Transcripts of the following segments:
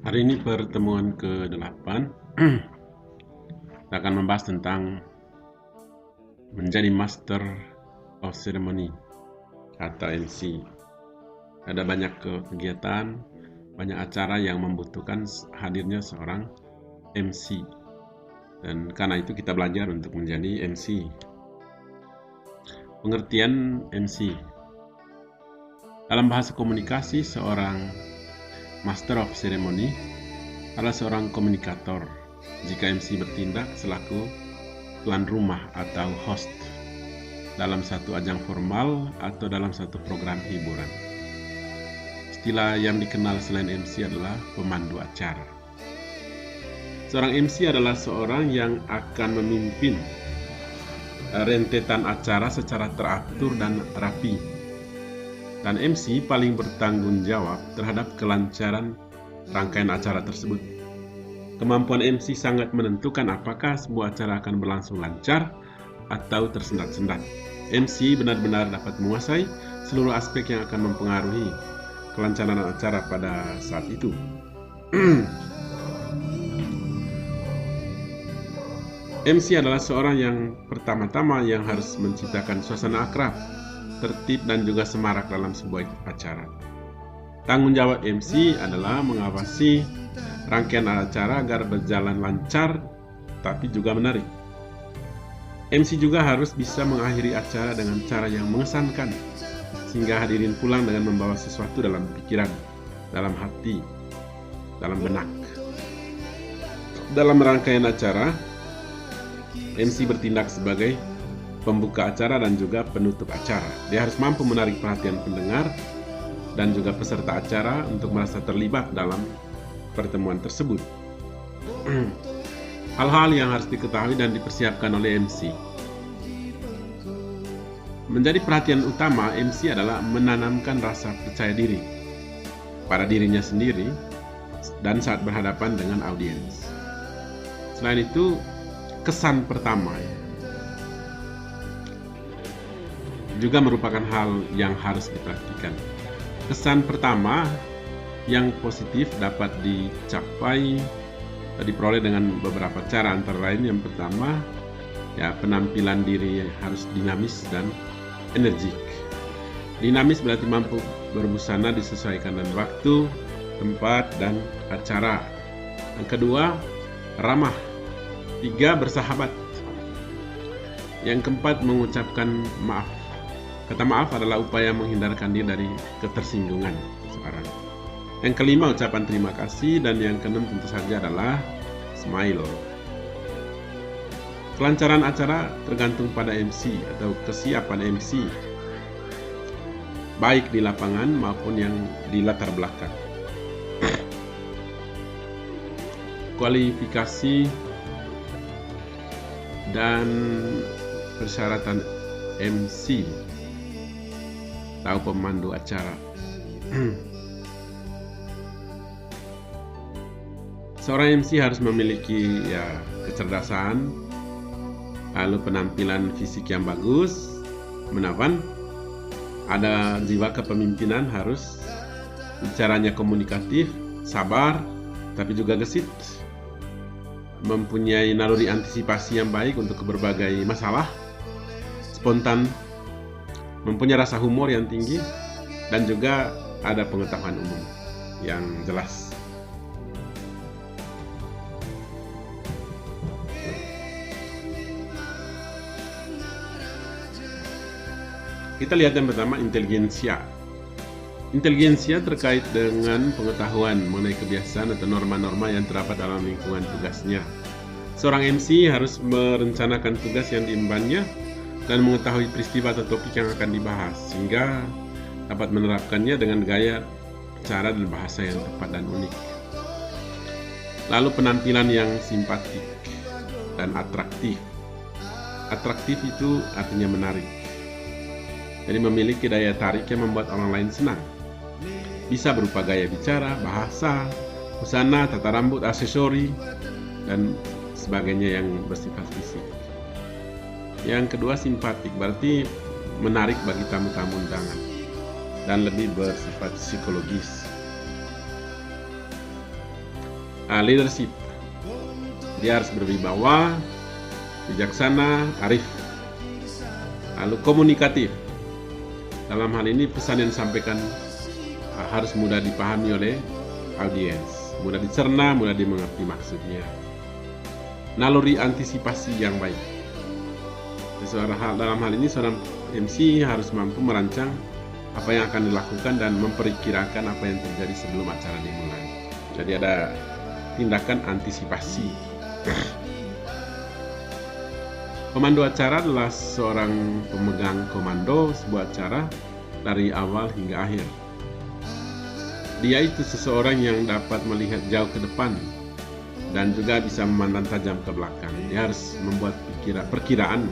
Hari ini pertemuan ke-8 kita akan membahas tentang menjadi Master of Ceremony atau MC. Ada banyak kegiatan, banyak acara yang membutuhkan hadirnya seorang MC. Dan karena itu kita belajar untuk menjadi MC. Pengertian MC. Dalam bahasa komunikasi, seorang Master of Ceremony adalah seorang komunikator jika MC bertindak selaku tuan rumah atau host dalam satu ajang formal atau dalam satu program hiburan. Istilah yang dikenal selain MC adalah pemandu acara. Seorang MC adalah seorang yang akan memimpin rentetan acara secara teratur dan rapi. Dan MC paling bertanggung jawab terhadap kelancaran rangkaian acara tersebut. Kemampuan MC sangat menentukan apakah sebuah acara akan berlangsung lancar atau tersendat-sendat. MC benar-benar dapat menguasai seluruh aspek yang akan mempengaruhi kelancaran acara pada saat itu. MC adalah seorang yang pertama-tama yang harus menciptakan suasana akrab, tertib dan juga semarak dalam sebuah acara. Tanggung jawab MC adalah mengawasi rangkaian acara agar berjalan lancar tapi juga menarik. MC juga harus bisa mengakhiri acara dengan cara yang mengesankan sehingga hadirin pulang dengan membawa sesuatu dalam pikiran, dalam hati, dalam benak. Dalam rangkaian acara, MC bertindak sebagai pembuka acara dan juga penutup acara. Dia harus mampu menarik perhatian pendengar dan juga peserta acara untuk merasa terlibat dalam pertemuan tersebut. Hal-hal yang harus diketahui dan dipersiapkan oleh MC. Menjadi perhatian utama MC adalah menanamkan rasa percaya diri pada dirinya sendiri dan saat berhadapan dengan audiens. Selain itu, kesan pertama juga merupakan hal yang harus diperhatikan. Kesan pertama yang positif dapat diperoleh dengan beberapa cara, antara lain yang pertama penampilan diri harus dinamis dan energik. Dinamis berarti mampu berbusana disesuaikan dengan waktu, tempat, dan acara. Yang kedua, ramah. 3, bersahabat. Yang keempat, mengucapkan maaf. Kata maaf adalah upaya menghindarkan diri dari ketersinggungan seseorang. Yang kelima, ucapan terima kasih. Dan yang keenam tentu saja adalah smile. Kelancaran acara tergantung pada MC atau kesiapan MC, baik di lapangan maupun yang di latar belakang. Kualifikasi dan persyaratan MC atau pemandu acara. Seorang MC harus memiliki kecerdasan, lalu penampilan fisik yang bagus, menawan, ada jiwa kepemimpinan, harus bicaranya komunikatif, sabar, tapi juga gesit, mempunyai naluri antisipasi yang baik untuk berbagai masalah, spontan, mempunyai rasa humor yang tinggi, dan juga ada pengetahuan umum yang jelas. Kita lihat yang pertama, intelijensia. Intelijensia terkait dengan pengetahuan mengenai kebiasaan atau norma-norma yang terdapat dalam lingkungan tugasnya. Seorang MC harus merencanakan tugas yang diembannya dan mengetahui peristiwa atau topik yang akan dibahas, sehingga dapat menerapkannya dengan gaya, cara, dan bahasa yang tepat dan unik. Lalu penampilan yang simpatik dan atraktif. Atraktif itu artinya menarik. Jadi memiliki daya tarik yang membuat orang lain senang. Bisa berupa gaya bicara, bahasa, busana, tata rambut, aksesori, dan sebagainya yang bersifat fisik. Yang kedua, simpatik, berarti menarik bagi tamu-tamu undangan dan lebih bersifat psikologis. leadership. Dia harus berwibawa, bijaksana, arif, lalu komunikatif. Dalam hal ini pesan yang disampaikan harus mudah dipahami oleh audiens, mudah dicerna, mudah dimengerti maksudnya. Naluri antisipasi yang baik. Dalam hal ini seorang MC harus mampu merancang apa yang akan dilakukan dan memperkirakan apa yang terjadi sebelum acara dimulai. Jadi ada tindakan antisipasi. Pemandu acara adalah seorang pemegang komando sebuah acara dari awal hingga akhir. Dia itu seseorang yang dapat melihat jauh ke depan dan juga bisa memandang tajam ke belakang. Dia harus membuat perkiraan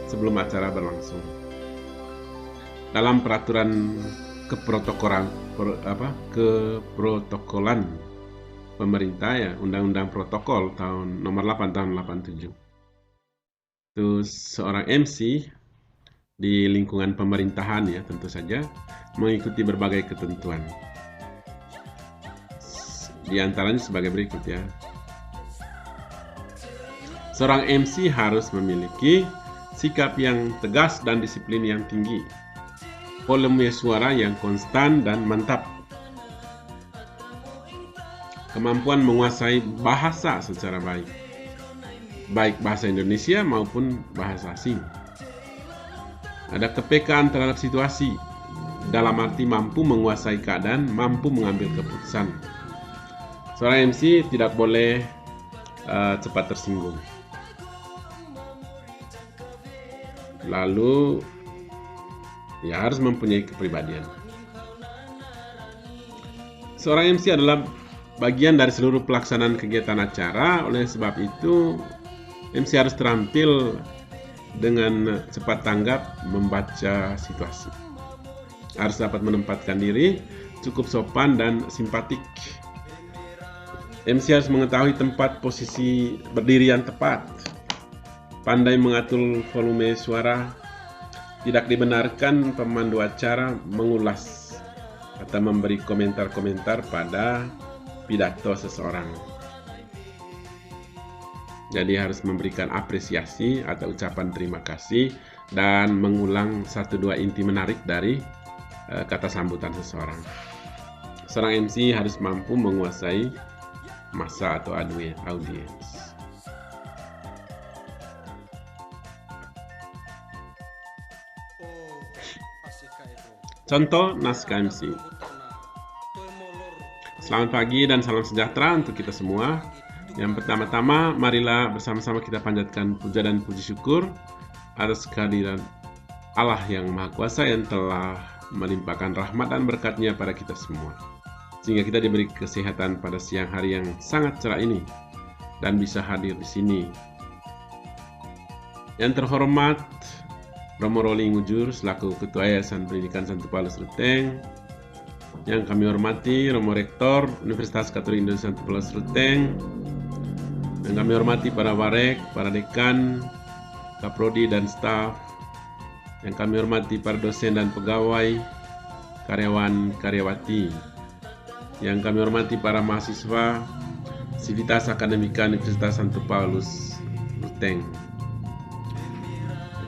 sebelum acara berlangsung. Dalam peraturan keprotokolan pemerintah ya, Undang-Undang Protokol tahun nomor 8 tahun 87. Itu seorang MC di lingkungan pemerintahan ya, tentu saja mengikuti berbagai ketentuan. Di antaranya sebagai berikut ya. Seorang MC harus memiliki sikap yang tegas dan disiplin yang tinggi, volume suara yang konstan dan mantap, kemampuan menguasai bahasa secara baik, baik bahasa Indonesia maupun bahasa asing. Ada kepekaan terhadap situasi, dalam arti mampu menguasai keadaan, mampu mengambil keputusan. Seorang MC tidak boleh cepat tersinggung. Lalu ya harus mempunyai kepribadian. Seorang MC adalah bagian dari seluruh pelaksanaan kegiatan acara. Oleh sebab itu MC harus terampil dengan cepat tanggap membaca situasi. Harus dapat menempatkan diri, cukup sopan dan simpatik. MC harus mengetahui tempat posisi berdiri yang tepat, pandai mengatur volume suara. Tidak dibenarkan pemandu acara mengulas atau memberi komentar-komentar pada pidato seseorang. Jadi harus memberikan apresiasi atau ucapan terima kasih dan mengulang 1-2 inti menarik dari kata sambutan seseorang. Seorang MC harus mampu menguasai massa atau audiens. Contoh naskah MC. Selamat pagi dan salam sejahtera untuk kita semua. Yang pertama-tama, marilah bersama-sama kita panjatkan puja dan puji syukur atas kehadiran Allah yang Maha Kuasa yang telah melimpahkan rahmat dan berkat-Nya pada kita semua, sehingga kita diberi kesehatan pada siang hari yang sangat cerah ini dan bisa hadir di sini. Yang terhormat Romo Roli Ngujur selaku Ketua Yayasan Pendidikan Santo Paulus Ruteng, yang kami hormati Romo Rektor Universitas Katolik Indonesia Santo Paulus Ruteng, yang kami hormati para warek, para dekan, kaprodi dan staf, yang kami hormati para dosen dan pegawai, karyawan, karyawati, yang kami hormati para mahasiswa Sivitas Akademika Universitas Santo Paulus Ruteng.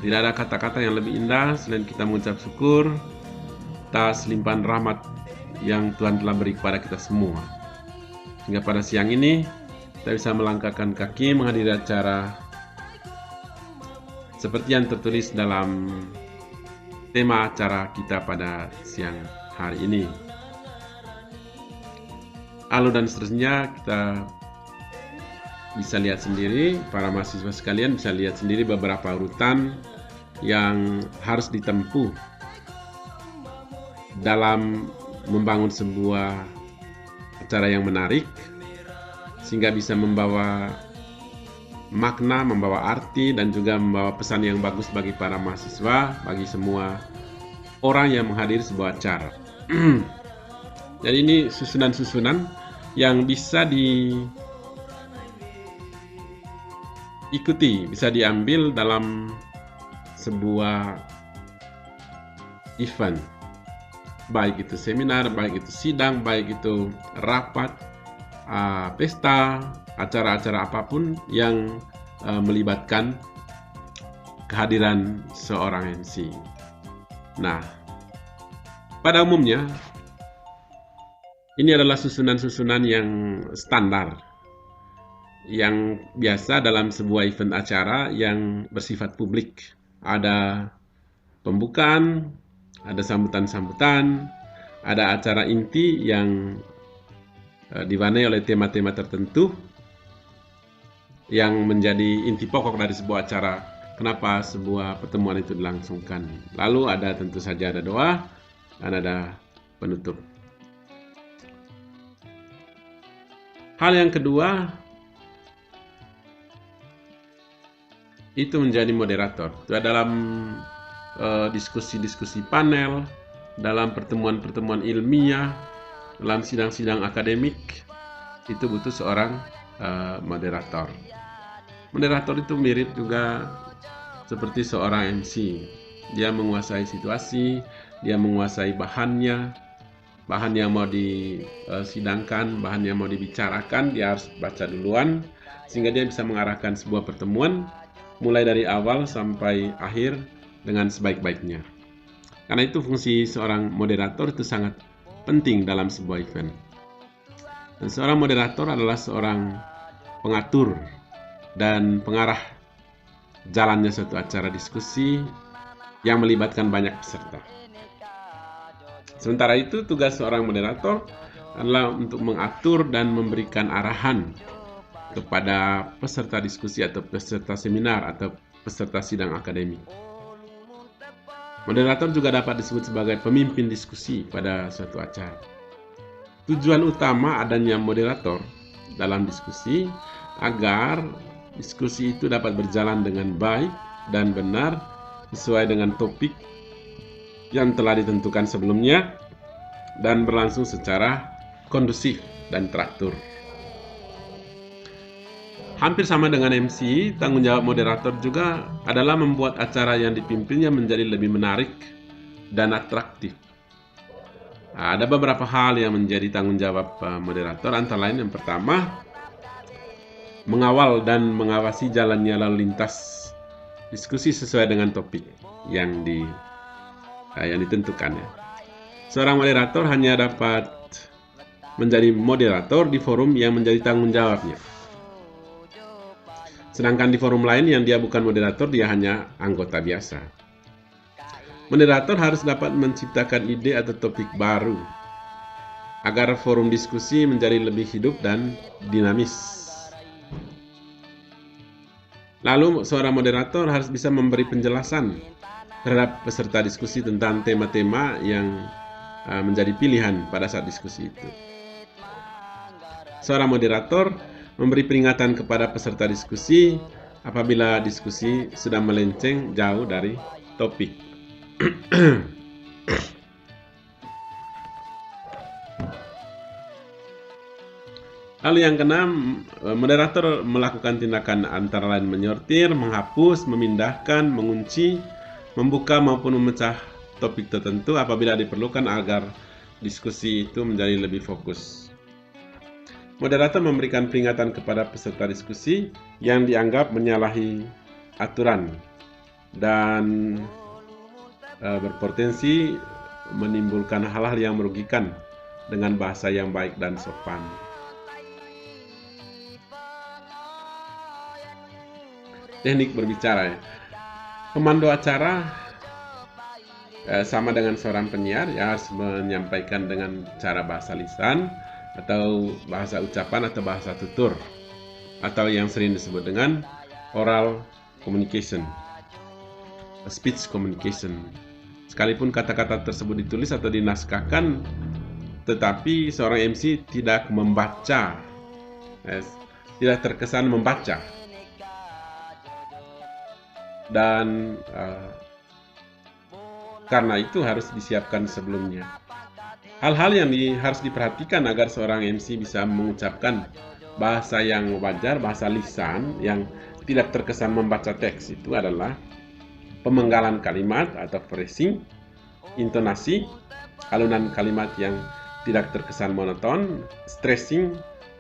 Tidak ada kata-kata yang lebih indah selain kita mengucap syukur atas limpahan rahmat yang Tuhan telah beri kepada kita semua. Hingga pada siang ini kita bisa melangkahkan kaki menghadiri acara seperti yang tertulis dalam tema acara kita pada siang hari ini. Alur dan seterusnya kita bisa lihat sendiri, para mahasiswa sekalian bisa lihat sendiri beberapa urutan yang harus ditempuh dalam membangun sebuah acara yang menarik, sehingga bisa membawa makna, membawa arti, dan juga membawa pesan yang bagus bagi para mahasiswa, bagi semua orang yang menghadiri sebuah acara. Jadi ini susunan-susunan yang bisa diikuti, bisa diambil dalam sebuah event, baik itu seminar, baik itu sidang, baik itu rapat, pesta, acara-acara apapun yang melibatkan kehadiran seorang MC. Nah, pada umumnya ini adalah susunan-susunan yang standar, yang biasa dalam sebuah event acara yang bersifat publik. Ada pembukaan, ada sambutan-sambutan, ada acara inti yang diwarnai oleh tema-tema tertentu yang menjadi inti pokok dari sebuah acara. Kenapa sebuah pertemuan itu dilangsungkan. Lalu ada tentu saja ada doa dan ada penutup. Hal yang kedua itu menjadi moderator. Itu dalam diskusi-diskusi panel, dalam pertemuan-pertemuan ilmiah, dalam sidang-sidang akademik, itu butuh seorang moderator. Moderator itu mirip juga seperti seorang MC. Dia menguasai situasi, dia menguasai bahan yang mau disidangkan, bahan yang mau dibicarakan, dia harus baca duluan, sehingga dia bisa mengarahkan sebuah pertemuan mulai dari awal sampai akhir dengan sebaik-baiknya. Karena itu fungsi seorang moderator itu sangat penting dalam sebuah event. Dan seorang moderator adalah seorang pengatur dan pengarah jalannya suatu acara diskusi yang melibatkan banyak peserta. Sementara itu, tugas seorang moderator adalah untuk mengatur dan memberikan arahan kepada peserta diskusi atau peserta seminar atau peserta sidang akademik. Moderator juga dapat disebut sebagai pemimpin diskusi pada suatu acara. Tujuan utama adanya moderator dalam diskusi agar diskusi itu dapat berjalan dengan baik dan benar sesuai dengan topik yang telah ditentukan sebelumnya dan berlangsung secara kondusif dan teratur. Hampir sama dengan MC, tanggung jawab moderator juga adalah membuat acara yang dipimpinnya menjadi lebih menarik dan atraktif. Ada beberapa hal yang menjadi tanggung jawab moderator, antara lain yang pertama, mengawal dan mengawasi jalannya lalu lintas diskusi sesuai dengan topik yang ditentukan. Seorang moderator hanya dapat menjadi moderator di forum yang menjadi tanggung jawabnya. Sedangkan di forum lain yang dia bukan moderator, dia hanya anggota biasa. Moderator harus dapat menciptakan ide atau topik baru agar forum diskusi menjadi lebih hidup dan dinamis. Lalu seorang moderator harus bisa memberi penjelasan terhadap peserta diskusi tentang tema-tema yang menjadi pilihan pada saat diskusi itu. Seorang moderator memberi peringatan kepada peserta diskusi apabila diskusi sudah melenceng jauh dari topik. Lalu yang keenam, moderator melakukan tindakan antara lain menyortir, menghapus, memindahkan, mengunci, membuka maupun memecah topik tertentu apabila diperlukan agar diskusi itu menjadi lebih fokus. Moderator memberikan peringatan kepada peserta diskusi yang dianggap menyalahi aturan dan berpotensi menimbulkan hal-hal yang merugikan dengan bahasa yang baik dan sopan. Teknik berbicara. Komando acara sama dengan seorang penyiar yang harus menyampaikan dengan cara bahasa lisan atau bahasa ucapan atau bahasa tutur atau yang sering disebut dengan oral communication, speech communication. Sekalipun kata-kata tersebut ditulis atau dinaskahkan, tetapi seorang MC tidak membaca, tidak terkesan membaca. Dan karena itu harus disiapkan sebelumnya. Hal-hal yang harus diperhatikan agar seorang MC bisa mengucapkan bahasa yang wajar, bahasa lisan yang tidak terkesan membaca teks itu adalah pemenggalan kalimat atau phrasing, intonasi, alunan kalimat yang tidak terkesan monoton, stressing,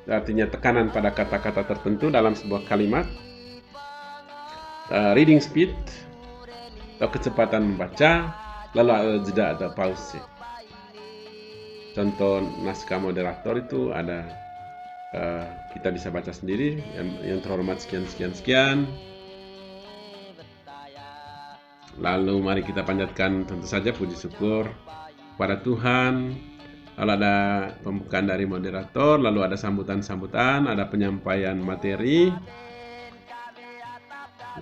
artinya tekanan pada kata-kata tertentu dalam sebuah kalimat, reading speed atau kecepatan membaca, lalu ada jeda atau pause. Contoh naskah moderator itu ada, kita bisa baca sendiri, yang terhormat sekian. Lalu mari kita panjatkan tentu saja puji syukur kepada Tuhan. Lalu ada pembukaan dari moderator, lalu ada sambutan-sambutan, ada penyampaian materi,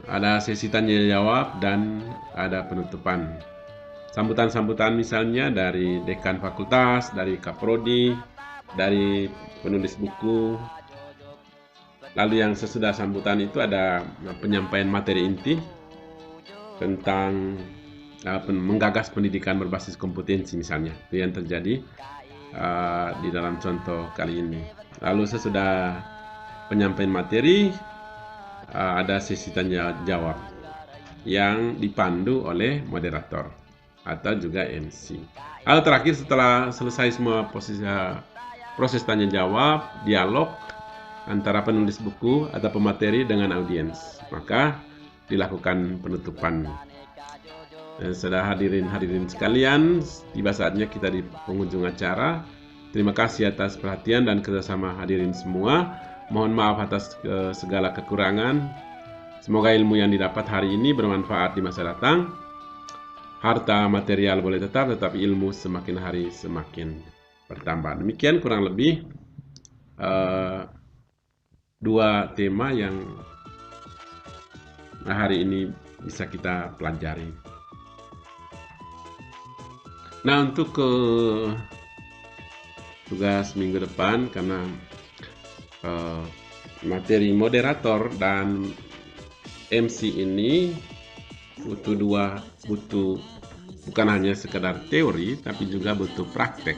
ada sesi tanya jawab, dan ada penutupan. Sambutan-sambutan misalnya dari dekan fakultas, dari kaprodi, dari penulis buku. Lalu yang sesudah sambutan itu ada penyampaian materi inti tentang menggagas pendidikan berbasis kompetensi misalnya. Itu yang terjadi di dalam contoh kali ini. Lalu sesudah penyampaian materi, ada sesi tanya jawab yang dipandu oleh moderator atau juga MC. Lalu terakhir, setelah selesai semua proses tanya jawab, dialog antara penulis buku atau pemateri dengan audiens, maka dilakukan penutupan. Dan sudah hadirin sekalian, tiba saatnya kita di penghujung acara. Terima kasih atas perhatian dan kerjasama hadirin semua. Mohon maaf atas segala kekurangan. Semoga ilmu yang didapat hari ini bermanfaat di masa datang. Harta material boleh tetap, tetapi ilmu semakin hari semakin bertambah. Demikian kurang lebih dua tema yang hari ini bisa kita pelajari. Nah, untuk tugas minggu depan, karena materi moderator dan MC ini butuh bukan hanya sekedar teori, tapi juga butuh praktek.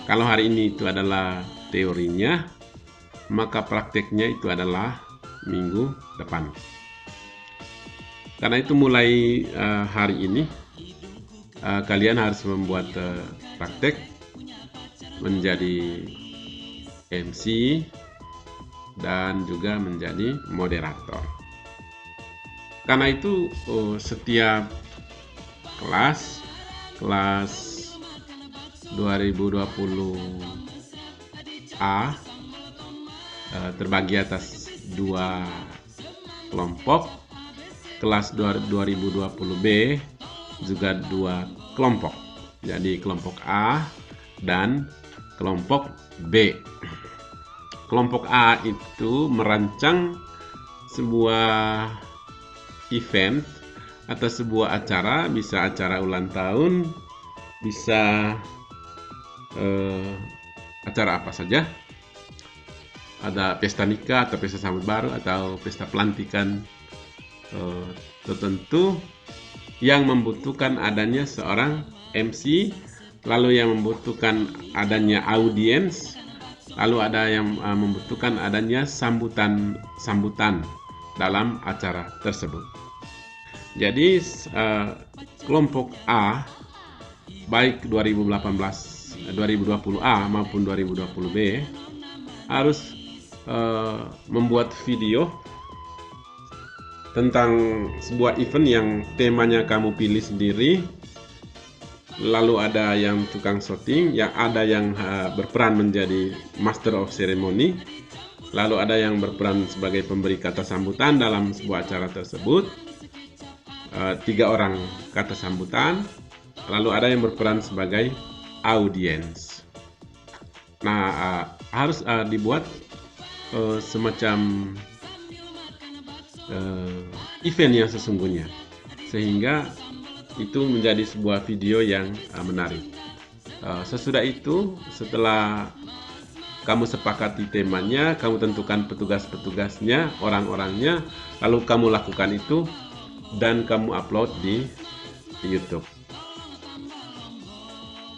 Kalau hari ini itu adalah teorinya, maka prakteknya itu adalah minggu depan. Karena itu mulai hari ini kalian harus membuat praktek menjadi MC dan juga menjadi moderator. Karena itu setiap kelas 2020A terbagi atas 2 kelompok. Kelas 2020B juga 2 kelompok. Jadi kelompok A dan kelompok B. Kelompok A itu merancang sebuah event atau sebuah acara, bisa acara ulang tahun, bisa acara apa saja. Ada pesta nikah atau pesta sambut baru atau pesta pelantikan tertentu yang membutuhkan adanya seorang MC, lalu yang membutuhkan adanya audiens, lalu ada yang membutuhkan adanya sambutan dalam acara tersebut. Jadi kelompok A, baik 2020A maupun 2020B, harus membuat video tentang sebuah event yang temanya kamu pilih sendiri. Lalu ada yang tukang syuting, yang ada yang berperan menjadi master of ceremony, lalu ada yang berperan sebagai pemberi kata sambutan dalam sebuah acara tersebut, 3 orang kata sambutan, lalu ada yang berperan sebagai audiens. Nah, harus dibuat semacam event yang sesungguhnya, sehingga itu menjadi sebuah video yang menarik. Sesudah itu, setelah kamu sepakati temanya, kamu tentukan petugas-petugasnya, orang-orangnya, lalu kamu lakukan itu dan kamu upload di YouTube.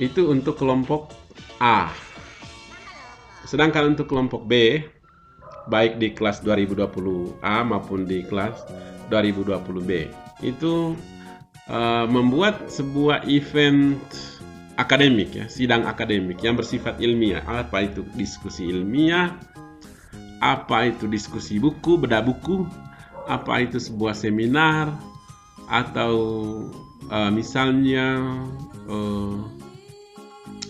Itu untuk kelompok A. Sedangkan untuk kelompok B, baik di kelas 2020A maupun di kelas 2020B, itu membuat sebuah event akademik ya, sidang akademik yang bersifat ilmiah. Apa itu diskusi ilmiah? Apa itu diskusi buku, bedah buku? Apa itu sebuah seminar? Atau misalnya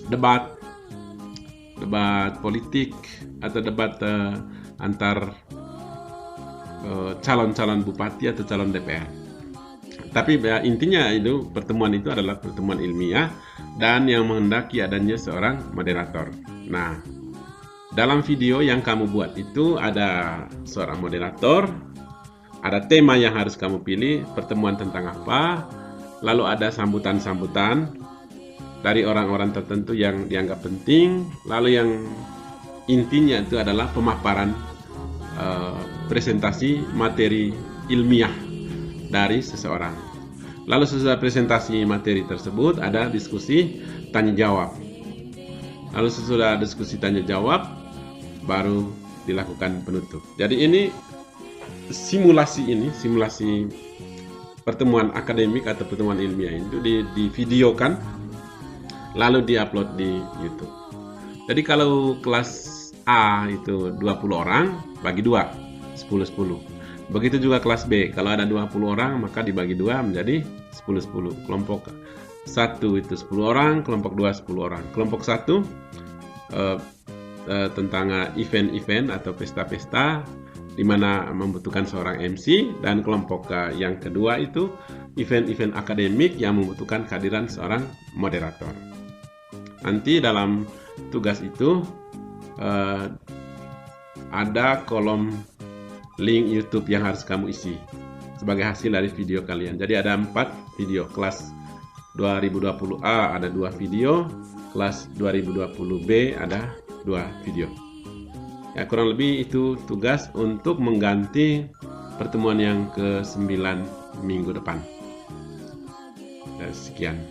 debat politik atau debat antar calon-calon bupati atau calon DPR. Tapi ya, intinya itu pertemuan itu adalah pertemuan ilmiah dan yang menghendaki adanya seorang moderator. Nah, dalam video yang kamu buat itu ada seorang moderator, ada tema yang harus kamu pilih, pertemuan tentang apa, lalu ada sambutan-sambutan dari orang-orang tertentu yang dianggap penting, lalu yang intinya itu adalah pemaparan presentasi materi ilmiah dari seseorang. Lalu sesudah presentasi materi tersebut ada diskusi tanya jawab. Lalu sesudah diskusi tanya jawab baru dilakukan penutup. Jadi ini simulasi pertemuan akademik atau pertemuan ilmiah itu divideokan lalu diupload di YouTube. Jadi kalau kelas A itu 20 orang bagi 2, 10-10. Begitu juga kelas B, kalau ada 20 orang maka dibagi 2 menjadi 10-10. Kelompok 1 itu 10 orang, kelompok 2 10 orang. Kelompok 1 tentang event-event atau pesta-pesta di mana membutuhkan seorang MC, dan kelompok yang kedua itu event-event akademik yang membutuhkan kehadiran seorang moderator. Nanti dalam tugas itu ada kolom link YouTube yang harus kamu isi sebagai hasil dari video kalian. Jadi ada 4 video. Kelas 2020A ada 2 video, kelas 2020B ada 2 video. Ya, kurang lebih itu tugas untuk mengganti pertemuan yang ke-9 minggu depan. Sekian.